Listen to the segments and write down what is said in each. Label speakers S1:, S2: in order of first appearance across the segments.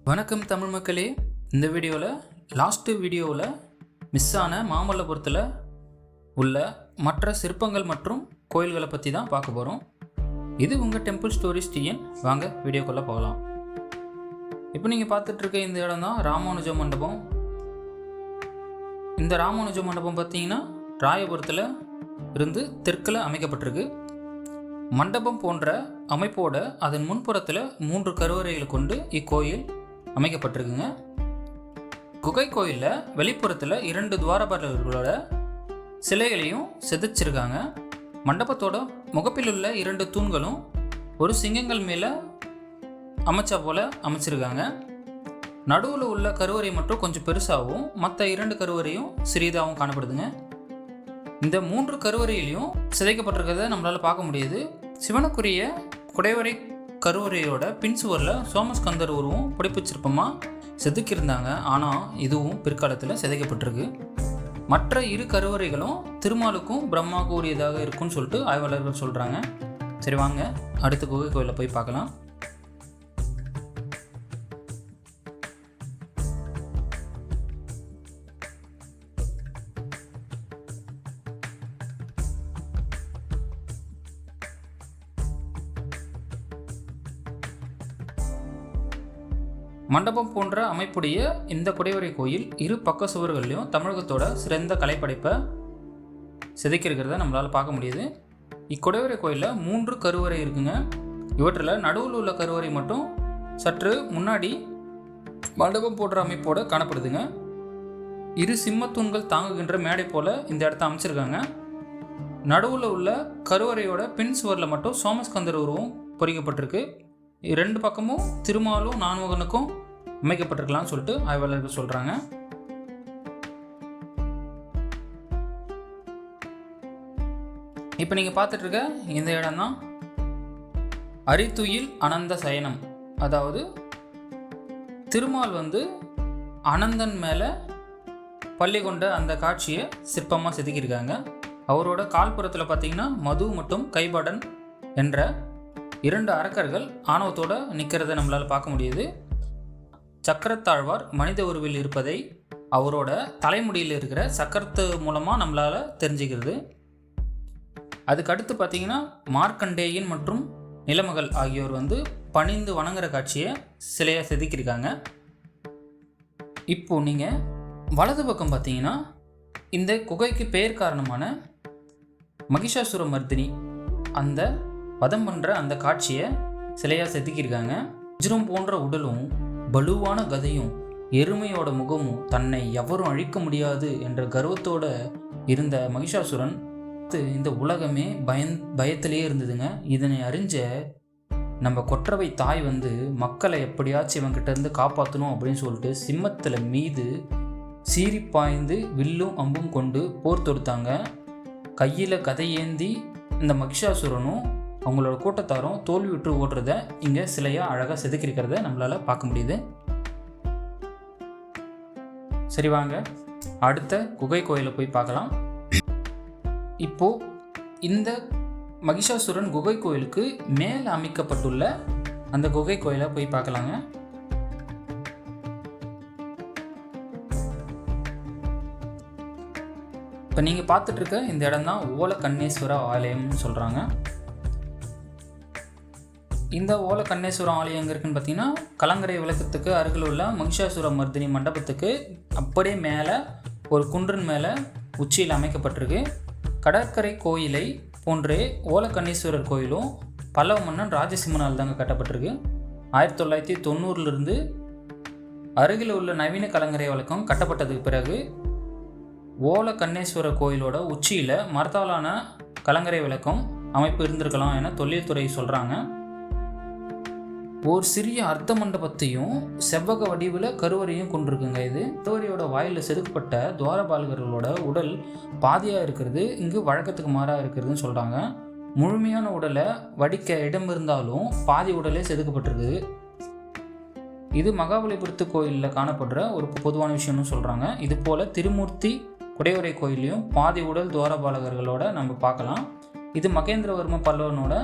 S1: வணக்கம் தமிழ் மக்களே. இந்த வீடியோவில் மிஸ் ஆன மாமல்லபுரத்தில் உள்ள மற்ற சிற்பங்கள் மற்றும் கோயில்களை பற்றி தான் பார்க்க போகிறோம். இது உங்கள் டெம்பிள் ஸ்டோரிஸ் டிஎன். வாங்க வீடியோக்குள்ளே போகலாம். இப்போ நீங்கள் பார்த்துட்ருக்க இந்த இடம் தான் ராமானுஜ மண்டபம். இந்த ராமானுஜ மண்டபம் பார்த்தீங்கன்னா ராயபுரத்தில் இருந்து தெற்கில் அமைக்கப்பட்டிருக்கு. மண்டபம் போன்ற அமைப்போட அதன் முன்புறத்தில் 3 கருவறைகளை கொண்டு இக்கோயில் அமைக்கப்பட்டிருக்குங்க. குகை கோயிலில் வெளிப்புறத்தில் 2 துவாரபாலகர்களோட சிலைகளையும் செதுச்சிருக்காங்க. மண்டபத்தோட முகப்பில் உள்ள 2 தூண்களும் ஒரு சிங்கங்கள் மேலே அமைச்சா போல் அமைச்சிருக்காங்க. நடுவில் உள்ள கருவறை மட்டும் கொஞ்சம் பெருசாகவும் மற்ற 2 கருவறையும் சிறிதாகவும் காணப்படுதுங்க. இந்த 3 கருவறையிலையும் சிதைக்கப்பட்டிருக்கிறத நம்மளால் பார்க்க முடியுது. சிவனுக்குரிய குடைவரை கருவறையோட பின்சுவரில் சோமஸ்கந்தர் உருவம் புடைப்பு சிற்பமாக செதுக்கியிருந்தாங்க. ஆனால் இதுவும் பிற்காலத்தில் சிதைக்கப்பட்டிருக்கு. மற்ற 2 கருவறைகளும் திருமாலுக்கும் பிரம்மாவுக்கும் உரியதாக இருக்குன்னு சொல்லிட்டு ஆய்வாளர்கள் சொல்கிறாங்க. சரி, வாங்க அடுத்த குகை கோயிலில் போய் பார்க்கலாம். மண்டபம் போன்ற அமைப்புடைய இந்த குடைவரை கோயில் 2 பக்க சுவர்கள்லையும் தமிழகத்தோட சிறந்த கலைப்படைப்பை செதுக்கியிருக்கிறத நம்மளால் பார்க்க முடியுது. இக்குடைவரை கோயிலில் 3 கருவறை இருக்குங்க. இவற்றில் நடுவில் உள்ள கருவறை மட்டும் சற்று முன்னாடி மண்டபம் போன்ற அமைப்போடு காணப்படுதுங்க. 2 சிம்மத்தூண்கள் தாங்குகின்ற மேடை போல் இந்த இடத்த அமைச்சிருக்காங்க. நடுவில் உள்ள கருவறையோட பின் சுவரில் மட்டும் சோமஸ்கந்தர் உருவம் பொறிக்கப்பட்டிருக்கு. 2 பக்கமும் திருமாலும் நான்முகனுக்கும் அமைக்கப்பட்டிருக்கலாம்னு சொல்லிட்டு ஆய்வாளர்கள் சொல்கிறாங்க. இப்போ நீங்கள் பார்த்துட்டு இருக்க இந்த இடம் தான் அரித்துயில் அனந்த சயனம். அதாவது திருமால் அனந்தன் மேலே பள்ளி கொண்ட அந்த காட்சியை சிற்பமாக செதுக்கியிருக்காங்க. அவரோட கால்புறத்தில் பார்த்தீங்கன்னா மது மற்றும் கைபடன் என்ற 2 அரக்கர்கள் ஆணவத்தோடு நிற்கிறத நம்மளால் பார்க்க முடியுது. சக்கரத்தாழ்வார் மனித உருவில் இருப்பதை அவரோட தலைமுடியில் இருக்கிற சக்கரத்து மூலமாக நம்மளால் தெரிஞ்சுக்கிறது. அதுக்கு அடுத்து பார்த்தீங்கன்னா மார்க்கண்டேயன் மற்றும் நிலமகள் ஆகியோர் பணிந்து வணங்குற காட்சியை சிலையாக செதுக்கியிருக்காங்க. இப்போது நீங்கள் வலது பக்கம் பார்த்தீங்கன்னா இந்த குகைக்கு பெயர் காரணமான மகிஷாசுர மர்தினி அந்த வதம் பண்ணுற அந்த காட்சியை சிலையாக செதுக்கியிருக்காங்க. வஜ்ரம் போன்ற உடலும் பலுவான கதையும் எருமையோட முகமும் தன்னை எவரும் அழிக்க முடியாது என்ற கர்வத்தோடு இருந்த மகிஷாசுரன் இந்த உலகமே பயத்திலே இருந்ததுங்க. இதனை அறிஞ்ச நம்ம கொற்றவை தாய் மக்களை எப்படியாச்சும் இவங்கிட்ட இருந்து காப்பாற்றணும் அப்படின்னு சொல்லிட்டு சிம்மத்தில் மீது சீறி பாய்ந்து வில்லும் அம்பும் கொண்டு போர் தொடுத்தாங்க. கையில் கதையேந்தி இந்த மகிஷாசுரனும் அவங்களோட கூட்டத்தாரும் தோல்வி விட்டு ஓடுறத இங்கே சிலையாக அழகாக செதுக்கிருக்கிறத நம்மளால் பார்க்க முடியுது. சரி, வாங்க அடுத்த குகை கோயிலை போய் பார்க்கலாம். இப்போது இந்த மகிஷாசுரன் குகை கோயிலுக்கு மேலே அமைக்கப்பட்டுள்ள அந்த குகை கோயிலை போய் பார்க்கலாங்க. இப்போ நீங்கள் பார்த்துட்ருக்க இந்த இடம் தான் ஓலக்கண்ணேஸ்வர ஆலயம்னு சொல்கிறாங்க. இந்த ஓலக்கண்ணேஸ்வரம் ஆலயம் எங்கே இருக்குன்னு பார்த்தீங்கன்னா கலங்கரை விளக்கத்துக்கு அருகில் உள்ள மகிஷாசுர மர்தினி மண்டபத்துக்கு அப்படியே மேலே ஒரு குன்றின் மேலே உச்சியில் அமைக்கப்பட்டிருக்கு. கடற்கரை கோயிலை போன்றே ஓலக்கண்ணேஸ்வரர் கோயிலும் பல்லவ மன்னன் ராஜசிம்மனால் தாங்க கட்டப்பட்டிருக்கு. 1990 அருகில் உள்ள நவீன கலங்கரை விளக்கம் கட்டப்பட்டதுக்கு பிறகு ஓலக்கண்ணேஸ்வரர் கோயிலோட உச்சியில் மரத்தாலான கலங்கரை விளக்கம் அமைப்பு இருந்திருக்கலாம் என தொழில்துறை சொல்கிறாங்க. ஒரு சிறிய அர்த்த மண்டபத்தையும் செவ்வக வடிவில் கருவறையும் கொண்டிருக்குங்க. இது கருவறையோட வாயில் செதுக்கப்பட்ட துவாரபாலகர்களோட உடல் பாதியாக இருக்கிறது இங்கு வழக்கத்துக்கு மாறாக இருக்கிறதுன்னு சொல்கிறாங்க. முழுமையான உடலை வடிக்க இடம் இருந்தாலும் பாதி உடலே செதுக்கப்பட்டிருக்கு. இது மகாபலிபுரத்து கோயிலில் காணப்படுற ஒரு பொதுவான விஷயம்னு சொல்கிறாங்க. இது போல் திருமூர்த்தி குடைவரை கோயிலையும் பாதி உடல் துவாரபாலகர்களோட நம்ம பார்க்கலாம். இது மகேந்திரவர்ம பல்லவனோட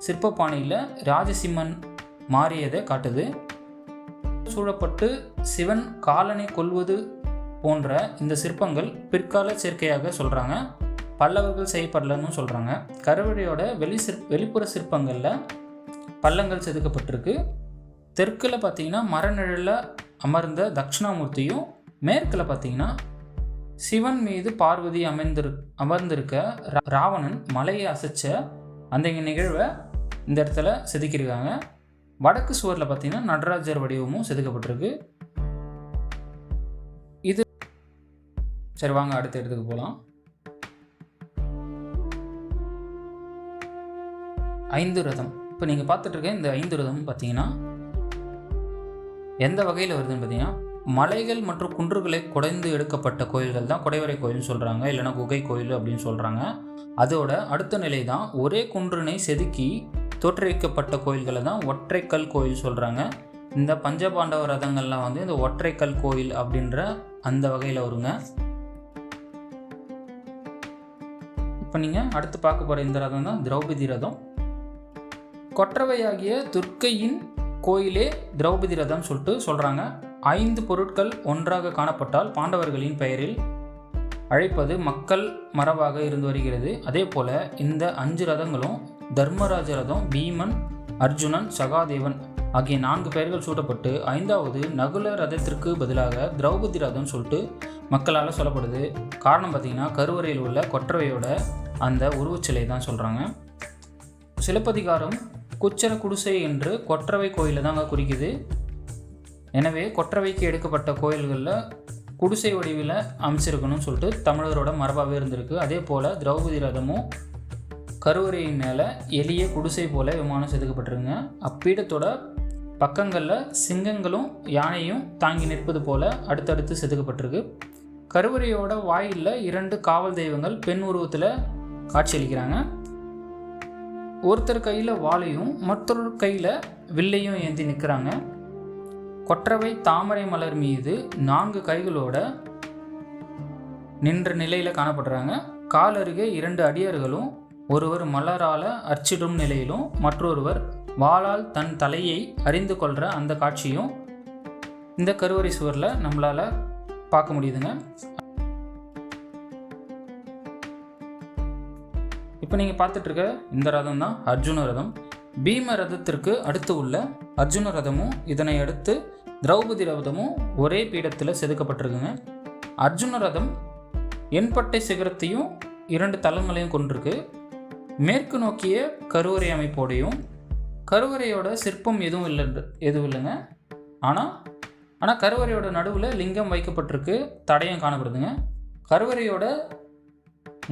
S1: சிற்பப்பாணியில் ராஜசிம்மன் மாறியதை காட்டுது. சூழப்பட்டு சிவன் காலனை கொல்வது போன்ற இந்த சிற்பங்கள் பிற்கால சேர்க்கையாக சொல்கிறாங்க. பல்லவர்கள் செய்யப்படலன்னு சொல்கிறாங்க. கருவறையோட வெளிப்புற சிற்பங்களில் பள்ளங்கள் செதுக்கப்பட்டிருக்கு. தெற்கில் பார்த்தீங்கன்னா மரநிழலில் அமர்ந்த தட்சிணாமூர்த்தியும், மேற்கில் பார்த்தீங்கன்னா சிவன் மீது பார்வதி அமர்ந்திருக்க ராவணன் மலையை அசைச்ச அந்த நிகழ்வை இந்த இடத்துல செதுக்கியிருக்காங்க. வடக்கு சுவரில் பார்த்தீங்கன்னா நடராஜர் வடிவமும் செதுக்கப்பட்டிருக்கு. இது சரி, வாங்க அடுத்த இடத்துக்கு போகலாம். 5 ரதம். இப்போ நீங்கள் பார்த்துட்டு இருக்க இந்த 5 ரதம் பார்த்தீங்கன்னா எந்த வகையில் வருதுன்னு பார்த்தீங்கன்னா, மலைகள் மற்றும் குன்றுகளை குடைந்து எடுக்கப்பட்ட கோயில்கள் தான் குடைவரை கோயில்னு சொல்கிறாங்க, இல்லைனா குகை கோயில் அப்படின்னு சொல்கிறாங்க. அதோட அடுத்த நிலை தான் ஒரே குன்றினை செதுக்கி தோற்றுவிக்கப்பட்ட கோயில்களை தான் ஒற்றைக்கல் கோயில் சொல்கிறாங்க. இந்த பஞ்சபாண்டவ ரதங்கள்லாம் வந்து இந்த ஒற்றைக்கல் கோயில் அப்படின்ற அந்த வகையில் வருங்க. இப்போ நீங்கள் அடுத்து பார்க்க போகிற இந்த ரதம் தான் திரௌபதி ரதம். கொற்றவையாகிய துர்க்கையின் கோயிலே திரௌபதி ரதம் சொல்லிட்டு சொல்கிறாங்க. 5 பொருட்கள் ஒன்றாக காணப்பட்டால் பாண்டவர்களின் பெயரில் அழைப்பது மக்கள் மரபாக இருந்து வருகிறது. அதே போல் இந்த 5 ரதங்களும் தர்மராஜ ரதம், பீமன், அர்ஜுனன், சகாதேவன் ஆகிய 4 பெயர்கள் சூட்டப்பட்டு 5வது நகுல ரதத்திற்கு பதிலாக திரௌபதி ரதம் சொல்லிட்டு மக்களால் சொல்லப்படுது. காரணம் பார்த்திங்கன்னா கருவறையில் உள்ள கொற்றவையோட அந்த உருவச்சிலை தான் சொல்கிறாங்க. சிலப்பதிகாரம் குச்சர குடிசை என்று கொற்றவை கோயிலை தாங்க குறிக்குது. எனவே கொற்றவைக்கு எடுக்கப்பட்ட கோயில்களில் குடிசை வடிவில் அமைச்சிருக்கணும்னு சொல்லிட்டு தமிழரோட மரபாகவே இருந்திருக்கு. அதே போல் திரௌபதி ரதமும் கருவறையின் மேலே எளிய குடிசை போல விமானம் செதுக்கப்பட்டிருக்குங்க. அப்பீடத்தோட பக்கங்களில் சிங்கங்களும் யானையும் தாங்கி நிற்பது போல் அடுத்தடுத்து செதுக்கப்பட்டிருக்கு. கருவறையோட வாயிலில் 2 காவல் தெய்வங்கள் பெண் உருவத்தில் காட்சியளிக்கிறாங்க. ஒருத்தர் கையில் வாளையும் மற்றொரு கையில் வில்லையும் ஏந்தி நிற்கிறாங்க. கொற்றவை தாமரை மலர் மீது 4 கைகளோட நின்ற நிலையில் காணப்படுறாங்க. கால் அருகே 2 அடியார்களும் ஒருவர் மலரால் அர்ச்சிடும் நிலையிலும் மற்றொருவர் வாளால் தன் தலையை அறிந்து கொள்கிற அந்த காட்சியும் இந்த கருவறை சுவரில் நம்மளால் பார்க்க முடியுதுங்க. இப்போ நீங்கள் பார்த்துட்ருக்க இந்த ரதம் தான் அர்ஜுன ரதம். பீம ரதத்திற்கு அடுத்து உள்ள அர்ஜுன ரதமும் இதனை அடுத்து திரௌபதி ரதமும் ஒரே பீடத்தில் செதுக்கப்பட்டிருக்குங்க. அர்ஜுன ரதம் எண்பட்டை சிகரத்தையும் 2 தளங்களையும் கொண்டிருக்கு. மேற்கு நோக்கிய கருவறை அமைப்போடையும் கருவறையோட சிற்பம் எதுவும் இல்லைங்க. ஆனால் கருவறையோட நடுவில் லிங்கம் வைக்கப்பட்டிருக்கு, தடயம் காணப்படுதுங்க. கருவறையோட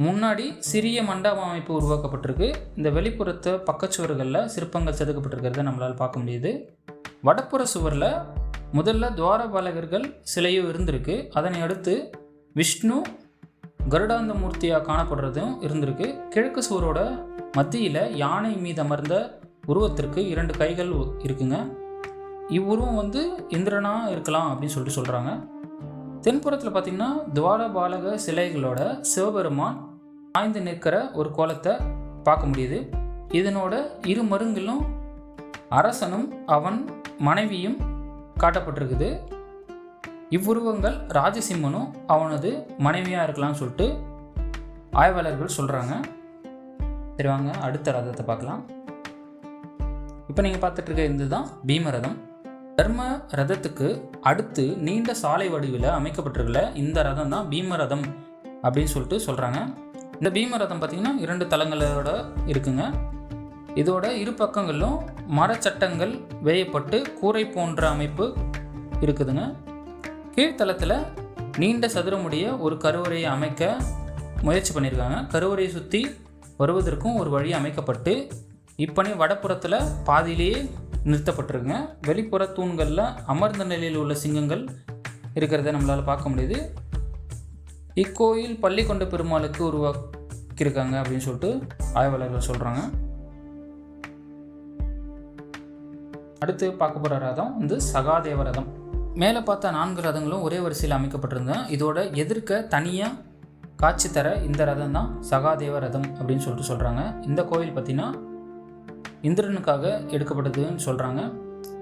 S1: முன்னாடி சிறிய மண்டப அமைப்பு உருவாக்கப்பட்டிருக்கு. இந்த வெளிப்புறத்து பக்கச்சுவர்களில் சிற்பங்கள் செதுக்கப்பட்டிருக்கிறத நம்மளால் பார்க்க முடியுது. வடப்புற சுவரில் முதல்ல துவாரபாலகர்கள் சிலையும் இருந்திருக்கு. அதனை அடுத்து விஷ்ணு கருடாந்த மூர்த்தியாக காணப்படுறதும் இருந்திருக்கு. கிழக்கு சுவரோட மத்தியில் யானை மீது அமர்ந்த உருவத்திற்கு 2 கைகள் இருக்குங்க. இவ்வுருவம் வந்து இந்திரனாக இருக்கலாம் அப்படின்னு சொல்லிட்டு சொல்கிறாங்க. தென்புறத்தில் பார்த்திங்கன்னா துவாரபாலக சிலைகளோட சிவபெருமான் ஆய்ந்து நிற்கிற ஒரு கோலத்தை பார்க்க முடியுது. இதனோட 2 மருங்கிலும் அரசனும் அவன் மனைவியும் காட்டப்பட்டிருக்குது. இவ்வுருவங்கள் ராஜசிம்மனும் அவனது மனைவியாக இருக்கலாம்னு சொல்லிட்டு ஆய்வாளர்கள் சொல்கிறாங்க. சரி, வாங்க அடுத்த ரதத்தை பார்க்கலாம். இப்போ நீங்கள் பார்த்துட்ருக்க இதுதான் பீமரதம். தர்ம ரதத்துக்கு அடுத்து நீண்ட சாலை வடிவில் அமைக்கப்பட்டிருக்கல இந்த ரதம் தான் பீமரதம் அப்படின்னு சொல்லிட்டு சொல்கிறாங்க. இந்த பீமரதம் பார்த்திங்கன்னா 2 தளங்களோட இருக்குங்க. இதோட 2 பக்கங்களிலும் மரச்சட்டங்கள் வேயப்பட்டு கூரை போன்ற அமைப்பு இருக்குதுங்க. கீழ்த்தளத்தில் நீண்ட சதுரமுடைய ஒரு கருவறையை அமைக்க முயற்சி பண்ணியிருக்காங்க. கருவறையை சுற்றி வருவதற்கும் ஒரு வழி அமைக்கப்பட்டு இப்பணி வடப்புறத்தில் பாதியிலேயே நிறுத்தப்பட்டிருக்குங்க. வெளிப்புற தூண்களில் அமர்ந்த நிலையில் உள்ள சிங்கங்கள் இருக்கிறத நம்மளால் பார்க்க முடியுது. இக்கோயில் பள்ளி கொண்ட பெருமாளுக்கு உருவாக்கியிருக்காங்க அப்படின்னு சொல்லிட்டு ஆய்வாளர்கள் சொல்கிறாங்க. அடுத்து பார்க்க போகிற ரதம் வந்து சகாதேவ ரதம். மேலே பார்த்த 4 ரதங்களும் ஒரே வரிசையில் அமைக்கப்பட்டிருந்தேன். இதோட எதிர்க்க தனியாக காட்சி தர இந்த ரதம் தான் சகாதேவ ரதம் அப்படின்னு சொல்லிட்டு சொல்கிறாங்க. இந்த கோயில் பார்த்திங்கன்னா இந்திரனுக்காக எடுக்கப்பட்டதுன்னு சொல்கிறாங்க.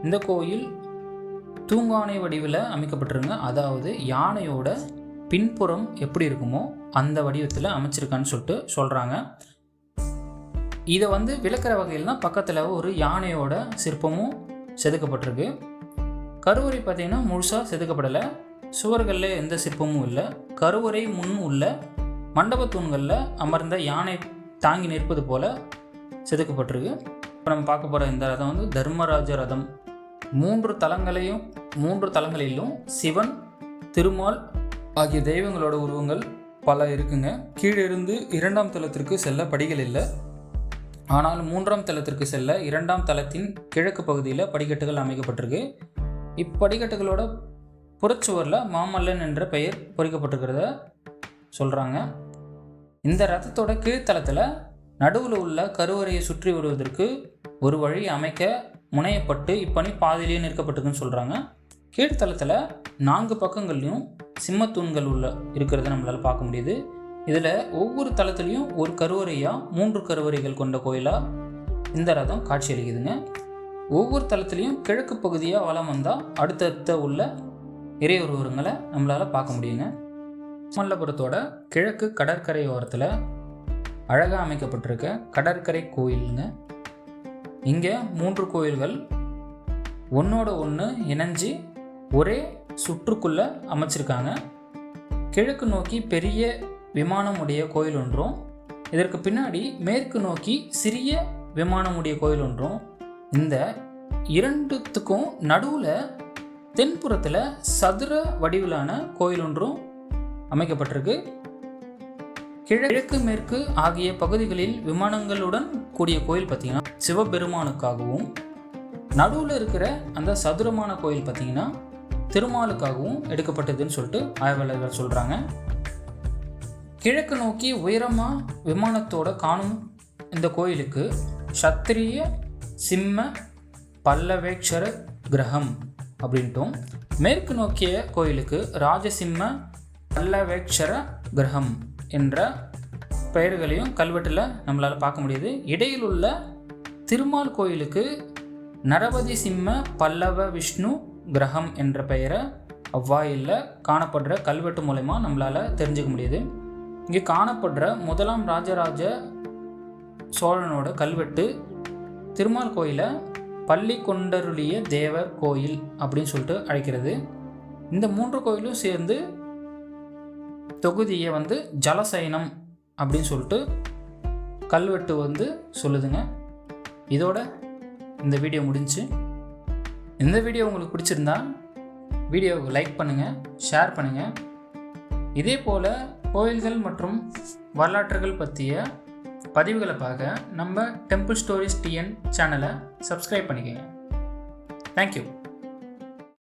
S1: இந்த கோயில் தூங்கானை வடிவில் அமைக்கப்பட்டிருங்க. அதாவது யானையோட பின்புறம் எப்படி இருக்குமோ அந்த வடிவத்தில் அமைச்சிருக்கான்னு சொல்லிட்டு சொல்கிறாங்க. இதை விளக்குற வகையில் தான் பக்கத்தில் ஒரு யானையோட சிற்பமும் செதுக்கப்பட்டிருக்கு. கருவறை பார்த்திங்கன்னா முழுசாக செதுக்கப்படலை. சுவர்களில் எந்த சிற்பமும் இல்லை. கருவறை முன் உள்ள மண்டபத்தூண்களில் அமர்ந்த யானை தாங்கி நிற்பது போல் செதுக்கப்பட்டிருக்கு. இப்போ நம்ம பார்க்க போகிற இந்த ரதம் தர்மராஜ ரதம். 3 தலங்களிலும் சிவன், திருமால் ஆகிய தெய்வங்களோட உருவங்கள் பல இருக்குங்க. கீழே இருந்து 2ஆம் தலத்திற்கு செல்ல படிகள் இல்லை. ஆனால் 3ஆம் தலத்திற்கு செல்ல 2ஆம் தலத்தின் கிழக்கு பகுதியில் படிக்கட்டுகள் அமைக்கப்பட்டிருக்கு. இப்படிக்கட்டுகளோட புறச்சுவரில் மாமல்லன் என்ற பெயர் பொறிக்கப்பட்டிருக்கிறத சொல்கிறாங்க. இந்த ரதத்தோட கீழ்த்தளத்தில் நடுவில் உள்ள கருவறையை சுற்றி வருவதற்கு ஒரு வழி அமைக்க முனையப்பட்டு இப்பணி பாதியிலேயே நிற்கப்பட்டிருக்குன்னு சொல்கிறாங்க. கீழ்த்தளத்தில் 4 பக்கங்கள்லையும் சிம்மத்தூண்கள் இருக்கிறத நம்மளால் பார்க்க முடியுது. இதில் ஒவ்வொரு தளத்துலேயும் ஒரு கருவறையாக 3 கருவறைகள் கொண்ட கோயிலாக இந்த ரதம் காட்சியளிக்குதுங்க. ஒவ்வொரு தளத்துலேயும் கிழக்கு பகுதியாக வலம் வந்தால் அடுத்தடுத்த உள்ள இறை உருவங்களை நம்மளால் பார்க்க முடியுங்க. மல்லபுரத்தோட கிழக்கு கடற்கரை ஓரத்தில் அழகாக அமைக்கப்பட்டிருக்க கடற்கரை கோயிலுங்க. இங்கே 3 கோயில்கள் ஒன்றோட ஒன்று இணைஞ்சு ஒரே சுற்றுக்குள்ளே அமைச்சிருக்காங்க. கிழக்கு நோக்கி பெரிய விமானமுடைய கோயில் ஒன்றும், இதற்கு பின்னாடி மேற்கு நோக்கி சிறிய விமானமுடைய கோயில் ஒன்றும், இந்த 2த்துக்கும் நடுவில் தென்புறத்தில் சதுர வடிவிலான கோயில் ஒன்றும் அமைக்கப்பட்டிருக்கு. கிழக்கு மேற்கு ஆகிய பகுதிகளில் விமானங்களுடன் கூடிய கோயில் பார்த்திங்கன்னா சிவபெருமானுக்காகவும், நடுவில் இருக்கிற அந்த சதுரமான கோயில் பார்த்திங்கன்னா திருமாலுக்காகவும் எடுக்கப்பட்டதுன்னு சொல்லிட்டு ஆய்வாளர்கள் சொல்கிறாங்க. கிழக்கு நோக்கி உயரமாக விமானத்தோட காணும் இந்த கோயிலுக்கு சத்திரிய சிம்ம பல்லவேக்ஷர கிரகம் அப்படின்ட்டும், மேற்கு நோக்கிய கோயிலுக்கு ராஜசிம்ம பல்லவேக்ஷர கிரகம் என்ற பெயர்களையும் கல்வெட்டில் நம்மளால் பார்க்க முடியுது. இடையில் உள்ள திருமால் கோயிலுக்கு நரபதி சிம்ம பல்லவ விஷ்ணு கிரகம் என்ற பெயரை அவ்வாயிலில் காணப்படுற கல்வெட்டு மூலமா நம்மளால் தெரிஞ்சுக்க முடியுது. இங்கே காணப்படுற 1ஆம் ராஜராஜ சோழனோட கல்வெட்டு திருமால் கோயிலை பள்ளி கொண்டருளிய தேவர் கோயில் அப்படின்னு சொல்லிட்டு அழைக்கிறது. இந்த 3 கோயிலும் சேர்ந்து தொகுதியை ஜலசயனம் அப்படின்னு சொல்லிட்டு கல்வெட்டு சொல்லுதுங்க. இதோட இந்த வீடியோ முடிஞ்சு. இந்த வீடியோ உங்களுக்கு பிடிச்சிருந்தா வீடியோவுக்கு லைக் பண்ணுங்கள், ஷேர் பண்ணுங்கள். இதே போல் கோயில்கள் மற்றும் வரலாற்றுகள் பற்றிய பதிவுகளை பார்க்க நம்ம டெம்பிள் ஸ்டோரிஸ் டிஎன் சேனலை சப்ஸ்கிரைப் பண்ணிக்கோங்க. தேங்க்யூ.